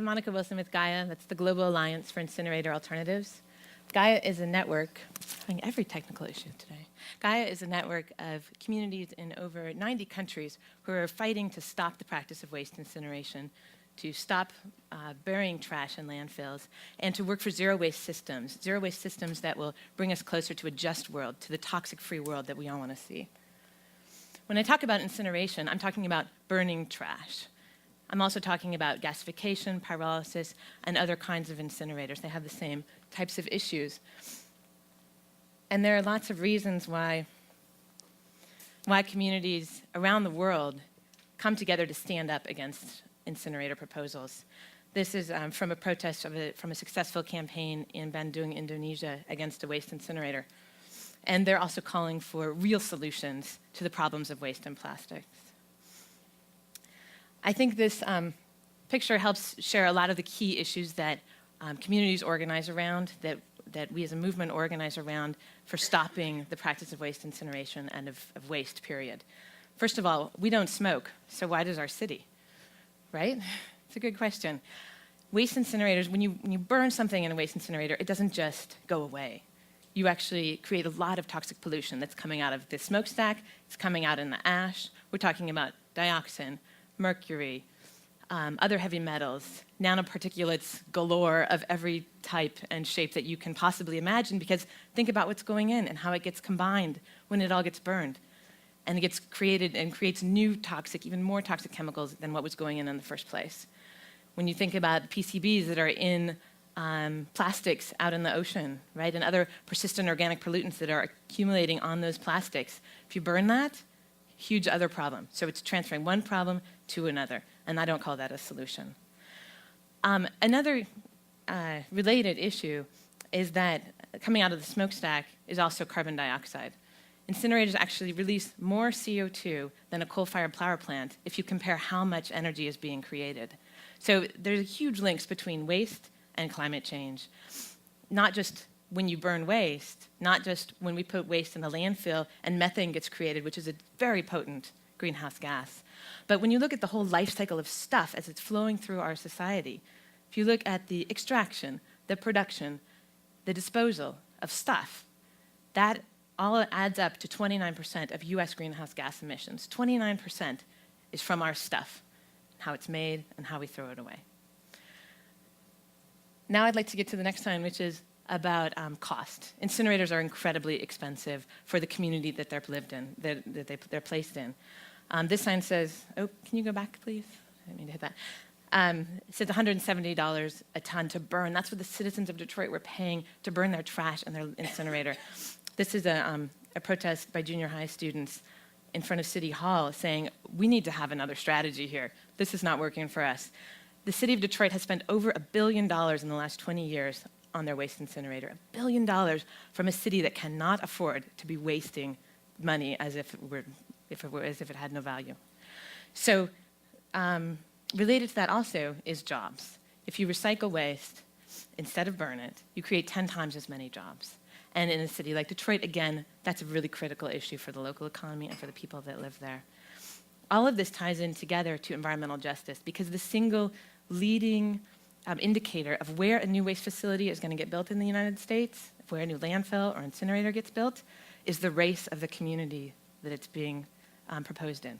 Monica Wilson with Gaia. That's the Global Alliance for Incinerator Alternatives. Gaia is a network, having every technical issue today. Gaia is a network of communities in over 90 countries who are fighting to stop the practice of waste incineration, to stop burying trash in landfills, and to work for zero waste systems that will bring us closer to a just world, to the toxic-free world that we all want to see. When I talk about incineration, I'm talking about burning trash. I'm also talking about gasification, pyrolysis, and other kinds of incinerators. They have the same types of issues. And there are lots of reasons why communities around the world come together to stand up against incinerator proposals. This is from a protest from a successful campaign in Bandung, Indonesia, against a waste incinerator. And they're also calling for real solutions to the problems of waste and plastics. I think this picture helps share a lot of the key issues that communities organize around, that we as a movement organize around for stopping the practice of waste incineration and of waste, period. First of all, we don't smoke, so why does our city, right? It's a good question. Waste incinerators, when you burn something in a waste incinerator, it doesn't just go away. You actually create a lot of toxic pollution that's coming out of the smokestack, it's coming out in the ash. We're talking about dioxin, mercury, other heavy metals, nanoparticulates galore of every type and shape that you can possibly imagine, because think about what's going in and how it gets combined when it all gets burned. And it gets created and creates new toxic, even more toxic chemicals than what was going in the first place. When you think about PCBs that are in plastics out in the ocean, right, and other persistent organic pollutants that are accumulating on those plastics, if you burn that, huge other problem. So it's transferring one problem to another, and I don't call that a solution. Another related issue is that coming out of the smokestack is also carbon dioxide. Incinerators actually release more CO2 than a coal-fired power plant if you compare how much energy is being created. So there's huge links between waste and climate change. Not just when you burn waste, not just when we put waste in a landfill and methane gets created, which is a very potent greenhouse gas, but when you look at the whole life cycle of stuff as it's flowing through our society, if you look at the extraction, the production, the disposal of stuff, that all adds up to 29% of US greenhouse gas emissions. 29% is from our stuff, how it's made and how we throw it away. Now I'd like to get to the next one, which is about cost. Incinerators are incredibly expensive for the community that they're lived in, they're placed in. This sign says, oh, can you go back, please? I didn't mean to hit that. It says $170 a ton to burn. That's what the citizens of Detroit were paying to burn their trash in their incinerator. This is a protest by junior high students in front of City Hall saying, we need to have another strategy here. This is not working for us. The city of Detroit has spent over $1 billion in the last 20 years on their waste incinerator. $1 billion from a city that cannot afford to be wasting money as if it had no value. So related to that also is jobs. If you recycle waste, instead of burn it, you create 10 times as many jobs. And in a city like Detroit, again, that's a really critical issue for the local economy and for the people that live there. All of this ties in together to environmental justice, because the single leading indicator of where a new waste facility is going to get built in the United States, where a new landfill or incinerator gets built, is the race of the community that it's being proposed in.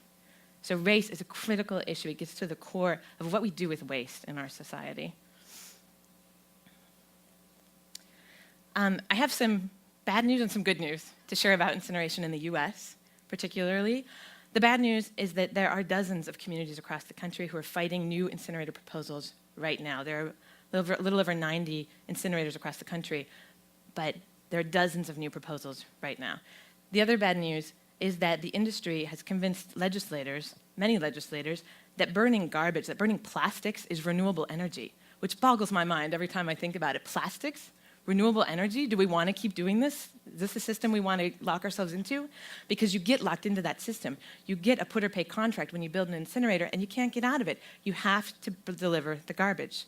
So race is a critical issue. It gets to the core of what we do with waste in our society. I have some bad news and some good news to share about incineration in the US, particularly. The bad news is that there are dozens of communities across the country who are fighting new incinerator proposals right now. There are a little over 90 incinerators across the country, but there are dozens of new proposals right now. The other bad news is that the industry has convinced legislators, many legislators, that burning garbage, that burning plastics is renewable energy, which boggles my mind every time I think about it. Plastics? Renewable energy? Do we want to keep doing this? Is this a system we want to lock ourselves into? Because you get locked into that system. You get a put or pay contract when you build an incinerator, and you can't get out of it. You have to deliver the garbage.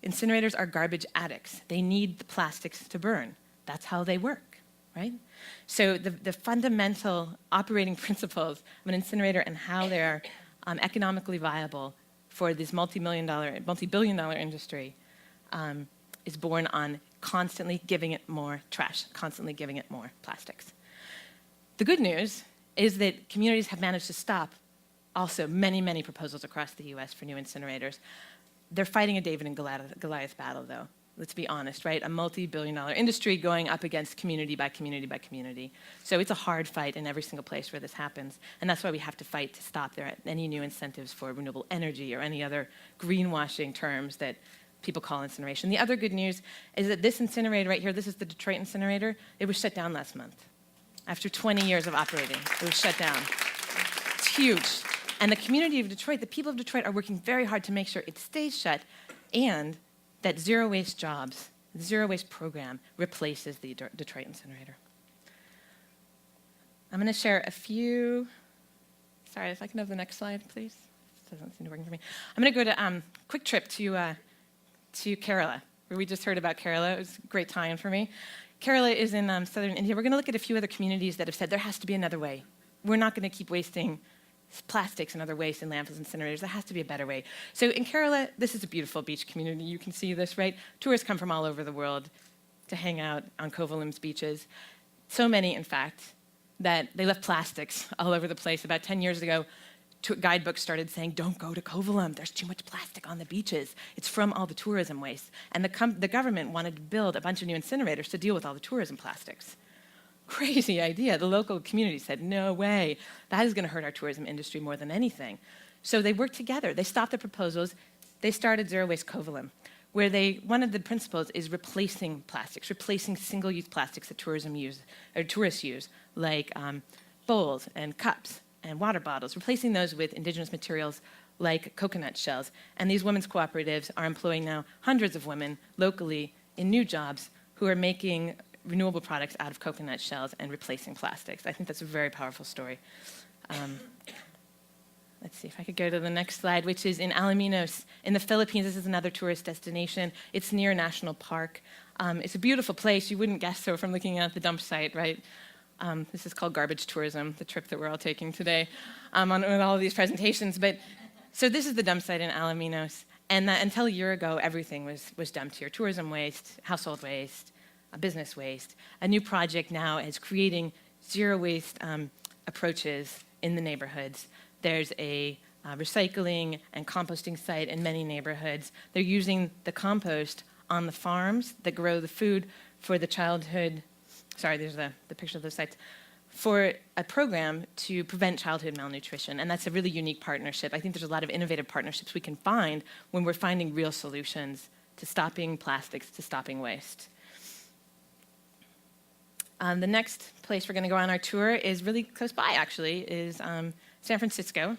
Incinerators are garbage addicts. They need the plastics to burn. That's how they work, right? So the fundamental operating principles of an incinerator and how they're economically viable for this multi-billion dollar industry is born on constantly giving it more trash, constantly giving it more plastics. The good news is that communities have managed to stop also many, many proposals across the US for new incinerators. They're fighting a David and Goliath battle, though. Let's be honest, right? A multi-billion dollar industry going up against community by community by community. So it's a hard fight in every single place where this happens. And that's why we have to fight to stop there any new incentives for renewable energy or any other greenwashing terms that people call incineration. The other good news is that this incinerator right here, this is the Detroit incinerator, it was shut down last month. After 20 years of operating, it was shut down. It's huge. And the community of Detroit, the people of Detroit are working very hard to make sure it stays shut and that zero waste jobs, the zero waste program replaces the Detroit incinerator. I'm going to share a few, sorry, if I can have the next slide, please. This doesn't seem to be working for me. I'm going to go to quick trip to Kerala, where we just heard about Kerala. It was a great tie-in for me. Kerala is in southern India. We're going to look at a few other communities that have said there has to be another way. We're not going to keep wasting plastics and other waste in landfills and incinerators. There has to be a better way. So in Kerala, this is a beautiful beach community. You can see this, right? Tourists come from all over the world to hang out on Kovalam's beaches. So many, in fact, that they left plastics all over the place. About 10 years ago, guidebooks started saying, don't go to Kovalam. There's too much plastic on the beaches. It's from all the tourism waste. And the government wanted to build a bunch of new incinerators to deal with all the tourism plastics. Crazy idea. The local community said, no way. That is going to hurt our tourism industry more than anything. So they worked together. They stopped the proposals. They started Zero Waste Kovalam, where one of the principles is replacing plastics, replacing single-use plastics that tourists use, like bowls and cups and water bottles, replacing those with indigenous materials like coconut shells. And these women's cooperatives are employing now hundreds of women locally in new jobs who are making renewable products out of coconut shells and replacing plastics. I think that's a very powerful story. Let's see if I could go to the next slide, which is in Alaminos in the Philippines. This is another tourist destination. It's near a national park. It's a beautiful place. You wouldn't guess so from looking at the dump site, right? This is called garbage tourism, the trip that we're all taking today on all of these presentations. So this is the dump site in Alaminos. And until a year ago, everything was dumped here. Tourism waste, household waste, business waste. A new project now is creating zero waste approaches in the neighborhoods. There's a recycling and composting site in many neighborhoods. They're using the compost on the farms that grow the food for the childhood, sorry, there's the picture of those sites, for a program to prevent childhood malnutrition. And that's a really unique partnership. I think there's a lot of innovative partnerships we can find when we're finding real solutions to stopping plastics, to stopping waste. The next place we're going to go on our tour is really close by, actually, is San Francisco.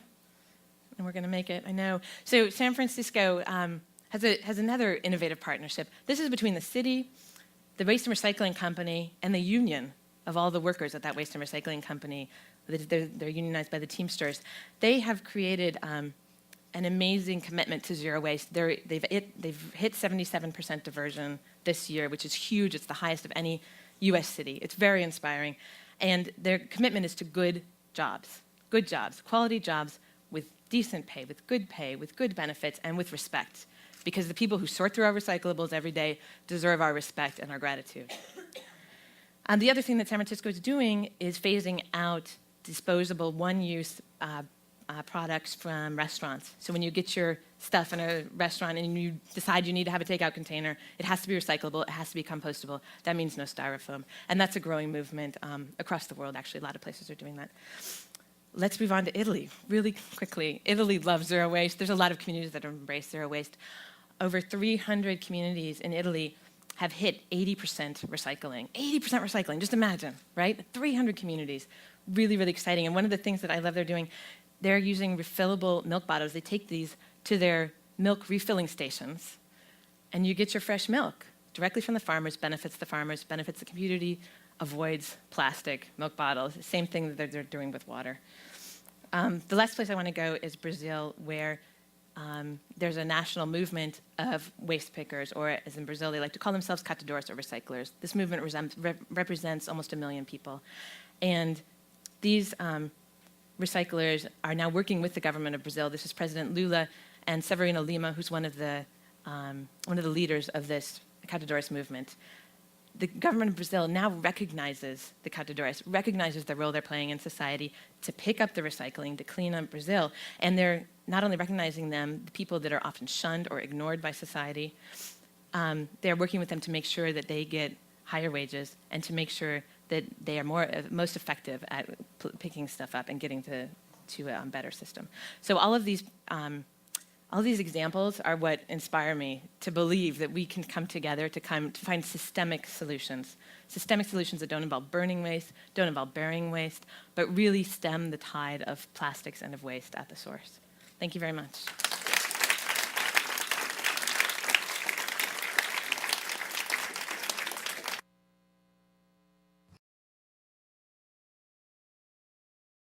And we're going to make it, I know. So San Francisco has another innovative partnership. This is between the city, the Waste and Recycling Company, and the union of all the workers at that Waste and Recycling Company. They're unionized by the Teamsters. They have created an amazing commitment to zero waste. They've hit 77% diversion this year, which is huge. It's the highest of any U.S. city. It's very inspiring. And their commitment is to good jobs, quality jobs with decent pay, with good benefits, and with respect. Because the people who sort through our recyclables every day deserve our respect and our gratitude. The other thing that San Francisco is doing is phasing out disposable one-use products from restaurants. So when you get your stuff in a restaurant and you decide you need to have a takeout container, it has to be recyclable, it has to be compostable. That means no styrofoam. And that's a growing movement across the world, actually. A lot of places are doing that. Let's move on to Italy really quickly. Italy loves zero waste. There's a lot of communities that embrace zero waste. Over 300 communities in Italy have hit 80% recycling. 80% recycling, just imagine, right? 300 communities, really, really exciting. And one of the things that I love they're doing, they're using refillable milk bottles. They take these to their milk refilling stations, and you get your fresh milk directly from the farmers, benefits the community, avoids plastic milk bottles. Same thing that they're doing with water. The last place I want to go is Brazil, where there's a national movement of waste pickers, or as in Brazil, they like to call themselves catadores, or recyclers. This movement represents almost 1 million people. And these recyclers are now working with the government of Brazil. This is President Lula and Severino Lima, who's one of the leaders of this Catadores movement. The government of Brazil now recognizes the Catadores, recognizes the role they're playing in society to pick up the recycling, to clean up Brazil. And they're not only recognizing them, the people that are often shunned or ignored by society, they're working with them to make sure that they get higher wages and to make sure that they are most effective at picking stuff up and getting to a better system. So all of these examples are what inspire me to believe that we can come together to find systemic solutions that don't involve burning waste, don't involve burying waste, but really stem the tide of plastics and of waste at the source. Thank you very much.